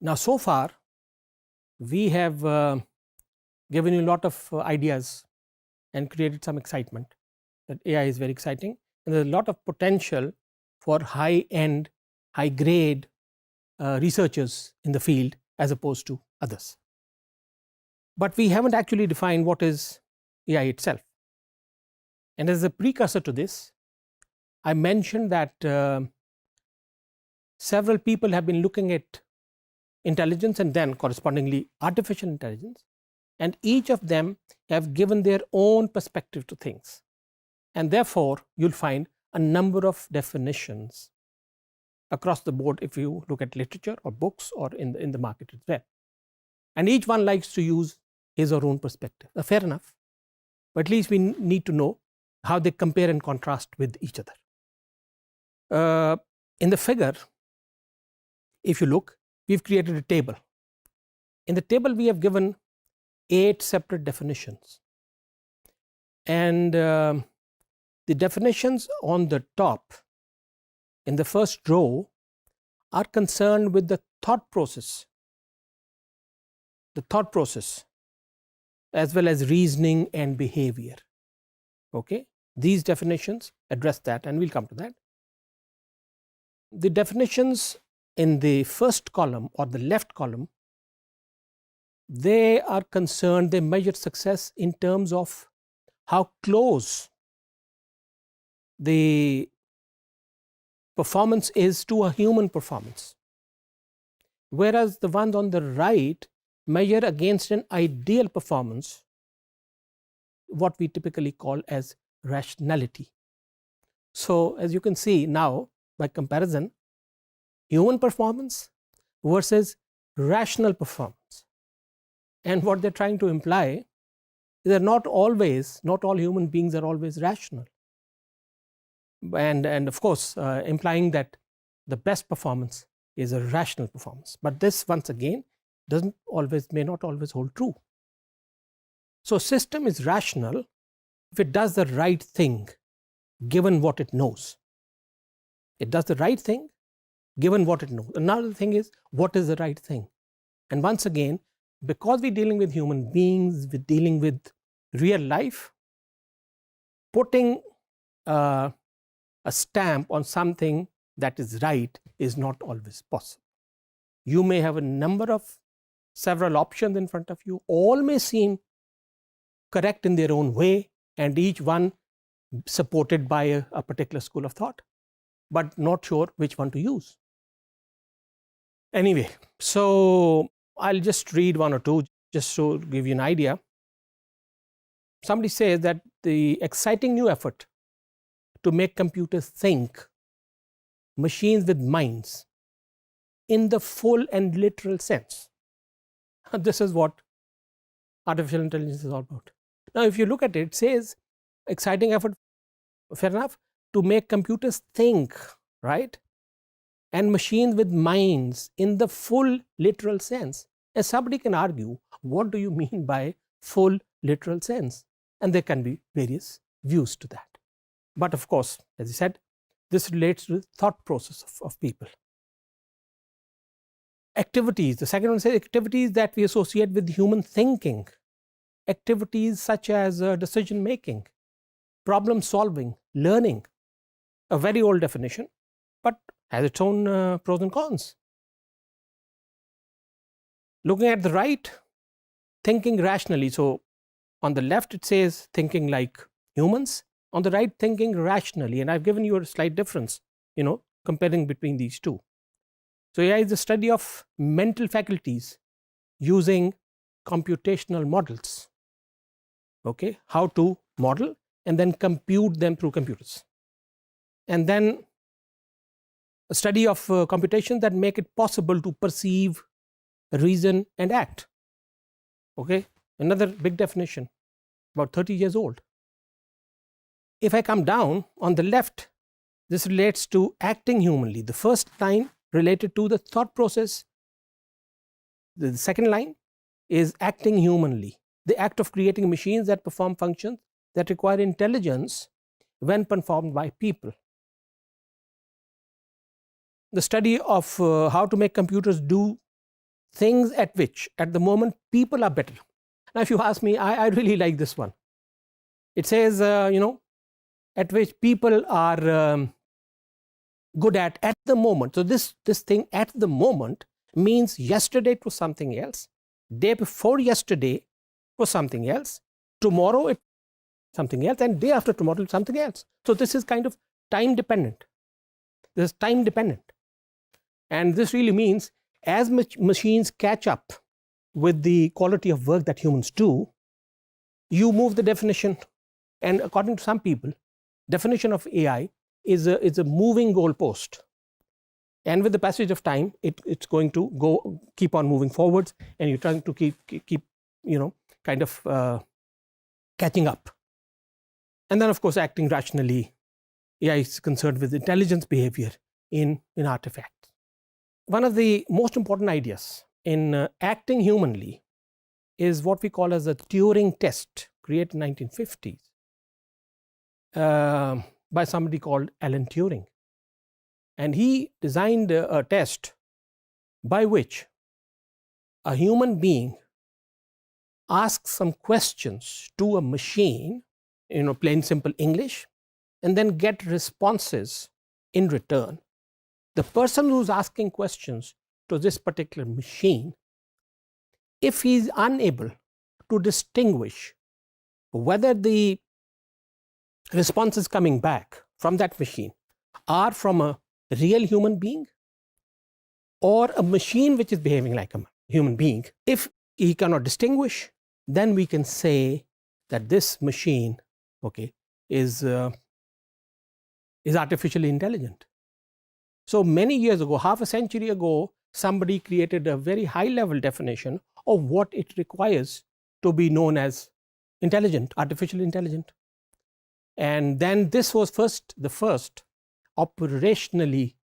Now, so far, we have given you a lot of ideas and created some excitement that AI is very exciting, and there's a lot of potential for high-end, high-grade researchers in the field as opposed to others. But we haven't actually defined what is AI itself. And as a precursor to this, I mentioned that several people have been looking at intelligence and then correspondingly artificial intelligence, and each of them have given their own perspective to things. And therefore, you'll find a number of definitions across the board if you look at literature or books or in the market as well. And each one likes to use his or her own perspective. Fair enough. But at least we need to know how they compare and contrast with each other. In the figure, if you look, we've created a table. In the table, we have given 8 separate definitions. And the definitions on the top, in the first row, are concerned with the thought process. The thought process, as well as reasoning and behavior. Okay? These definitions address that, and we'll come to that. The definitions in the first column or the left column, they are concerned, they measure success in terms of how close the performance is to a human performance. Whereas the ones on the right measure against an ideal performance, what we typically call as rationality. So as you can see now, by comparison, human performance versus rational performance. And what they're trying to imply is that not all human beings are always rational. And of course, implying that the best performance is a rational performance. But this, once again, may not always hold true. So system is rational if it does the right thing, given what it knows. It does the right thing, given what it knows. Another thing is, what is the right thing? And once again, because we're dealing with human beings, we're dealing with real life, putting a stamp on something that is right is not always possible. You may have a number of several options in front of you, all may seem correct in their own way, and each one supported by a particular school of thought, but not sure which one to use. Anyway, so I'll just read one or two just to give you an idea. Somebody says that the exciting new effort to make computers think, machines with minds, in the full and literal sense. This is what artificial intelligence is all about. Now, if you look at it, it says exciting effort, fair enough, to make computers think, right? And machines with minds in the full literal sense. And somebody can argue, what do you mean by full literal sense? And there can be various views to that. But of course, as I said, this relates to the thought process of people. Activities, the second one says activities that we associate with human thinking. Activities such as decision making, problem solving, learning. A very old definition, but has its own pros and cons. Looking at the right, thinking rationally. So on the left it says thinking like humans, on the right thinking rationally, and I've given you a slight difference, comparing between these two. So AI is the study of mental faculties using computational models. Okay, how to model and then compute them through computers. And then a study of computations that make it possible to perceive, reason, and act. Okay, another big definition, about 30 years old. If I come down on the left, this relates to acting humanly. The first line related to the thought process. The second line is acting humanly, the act of creating machines that perform functions that require intelligence when performed by people. The study of how to make computers do things at which at the moment people are better. Now if you ask me, I really like this one. It says at which people are good at the moment. So this thing at the moment means yesterday it was something else, day before yesterday was something else, tomorrow it something else, and day after tomorrow it's something else. So this is kind of time dependent. This is time dependent. And this really means as machines catch up with the quality of work that humans do, you move the definition. And according to some people, definition of AI is a moving goalpost. And with the passage of time, it's going to keep on moving forwards, and you're trying to keep kind of catching up. And then, of course, acting rationally. AI is concerned with intelligence behavior in artifacts. One of the most important ideas in acting humanly is what we call as a Turing test, created in 1950s by somebody called Alan Turing. And he designed a test by which a human being asks some questions to a machine, plain simple English, and then get responses in return. The person who's asking questions to this particular machine, if he's unable to distinguish whether the responses coming back from that machine are from a real human being or a machine which is behaving like a human being, if he cannot distinguish, then we can say that this machine, is artificially intelligent. So many years ago, half a century ago, somebody created a very high-level definition of what it requires to be known as intelligent, artificially intelligent. And then this was the first operationally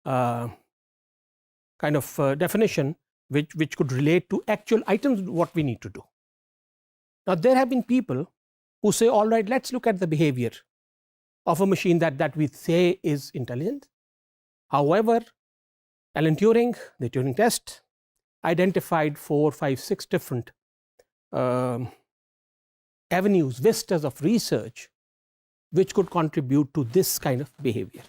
kind of definition which could relate to actual items, what we need to do. Now, there have been people who say, all right, let's look at the behavior of a machine that we say is intelligent. However, Alan Turing, the Turing test, identified 4, 5, 6 different avenues, vistas of research which could contribute to this kind of behavior.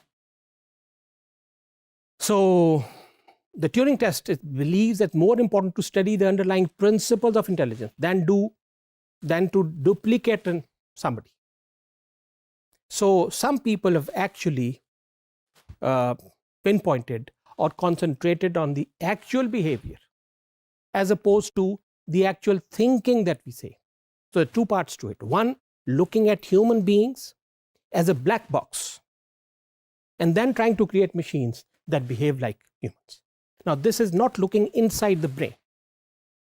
So the Turing test believes that more important to study the underlying principles of intelligence than to duplicate somebody. So some people have actually pinpointed or concentrated on the actual behavior as opposed to the actual thinking that we say. So there are two parts to it. One, looking at human beings as a black box, and then trying to create machines that behave like humans. Now, this is not looking inside the brain.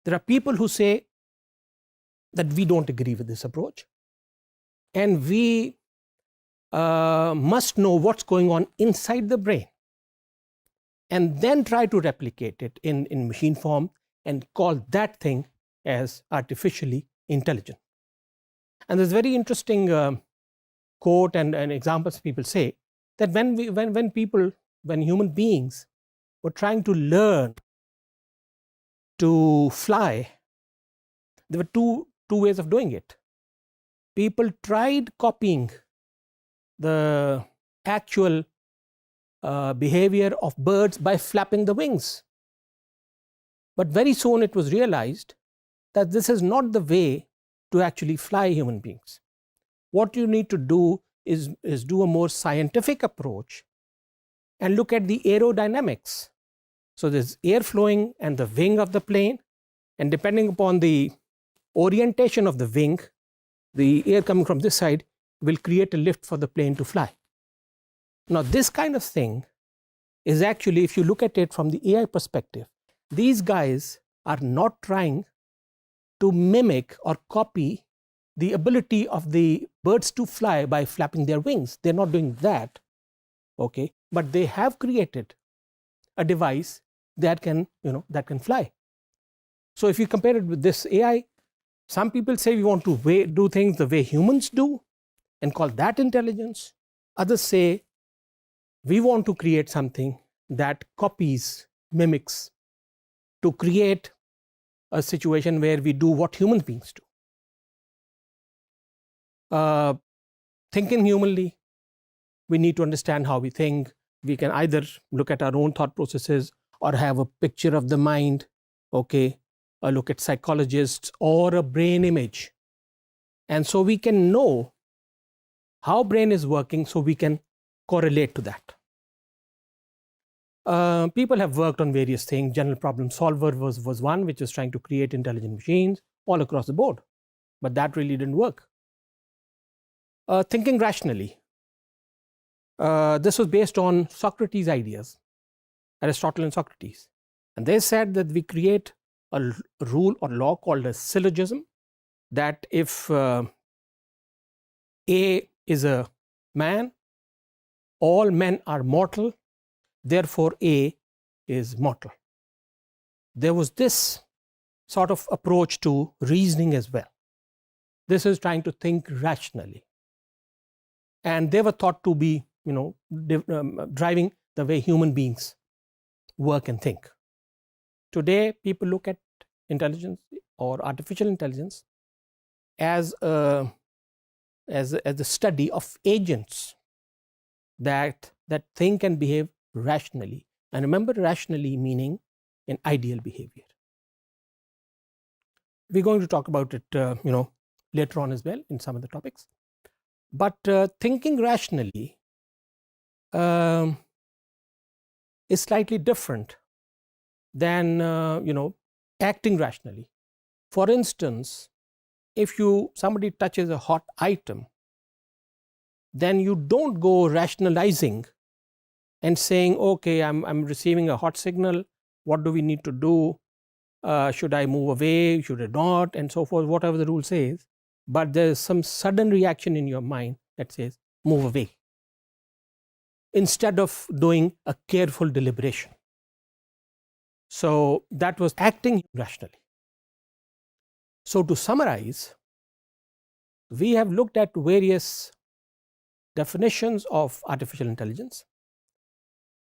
There are people who say that we don't agree with this approach, and we must know what's going on inside the brain, and then try to replicate it in machine form and call that thing as artificially intelligent. And there's very interesting quote and examples people say that when human beings were trying to learn to fly, there were two ways of doing it. People tried copying the actual behavior of birds by flapping the wings. But very soon it was realized that this is not the way to actually fly human beings. What you need to do is do a more scientific approach and look at the aerodynamics. So there's air flowing and the wing of the plane, and depending upon the orientation of the wing, the air coming from this side will create a lift for the plane to fly. Now, this kind of thing is actually, if you look at it from the AI perspective, these guys are not trying to mimic or copy the ability of the birds to fly by flapping their wings. They're not doing that, but they have created a device that can fly. So if you compare it with this AI, some people say we want to do things the way humans do and call that intelligence. Others say we want to create something that copies, mimics to create a situation where we do what human beings do. Thinking humanly, we need to understand how we think. We can either look at our own thought processes or have a picture of the mind, okay, or look at psychologists or a brain image. And so we can know how brain is working, so we can correlate to that. People have worked on various things. General problem solver was one, which was trying to create intelligent machines all across the board, but that really didn't work. Thinking rationally. This was based on Socrates' ideas, Aristotle and Socrates. And they said that we create a rule or law called a syllogism, that if A is a man, all men are mortal, therefore A is mortal. There was this sort of approach to reasoning as well. This is trying to think rationally. And they were thought to be, driving the way human beings work and think. Today, people look at intelligence or artificial intelligence as the study of agents that think and behave rationally. And remember, rationally meaning an ideal behavior. We're going to talk about it, later on as well in some of the topics. But thinking rationally is slightly different than acting rationally. For instance, if somebody touches a hot item, then you don't go rationalizing and saying, okay, I'm receiving a hot signal, what do we need to do? Should I move away? Should I not? And so forth, whatever the rule says. But there's some sudden reaction in your mind that says, move away, instead of doing a careful deliberation. So that was acting rationally. So to summarize, we have looked at various definitions of artificial intelligence,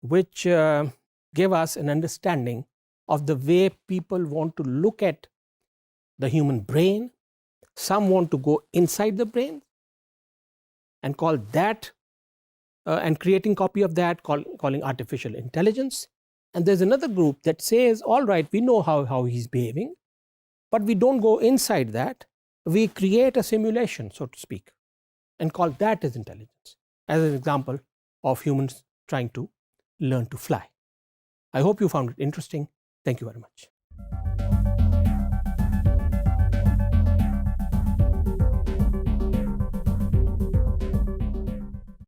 which give us an understanding of the way people want to look at the human brain. Some want to go inside the brain and call that, and creating copy of that, calling artificial intelligence. And there's another group that says, all right, we know how he's behaving, but we don't go inside that. We create a simulation, so to speak, and call that as intelligence, as an example of humans trying to learn to fly. I hope you found it interesting. Thank you very much.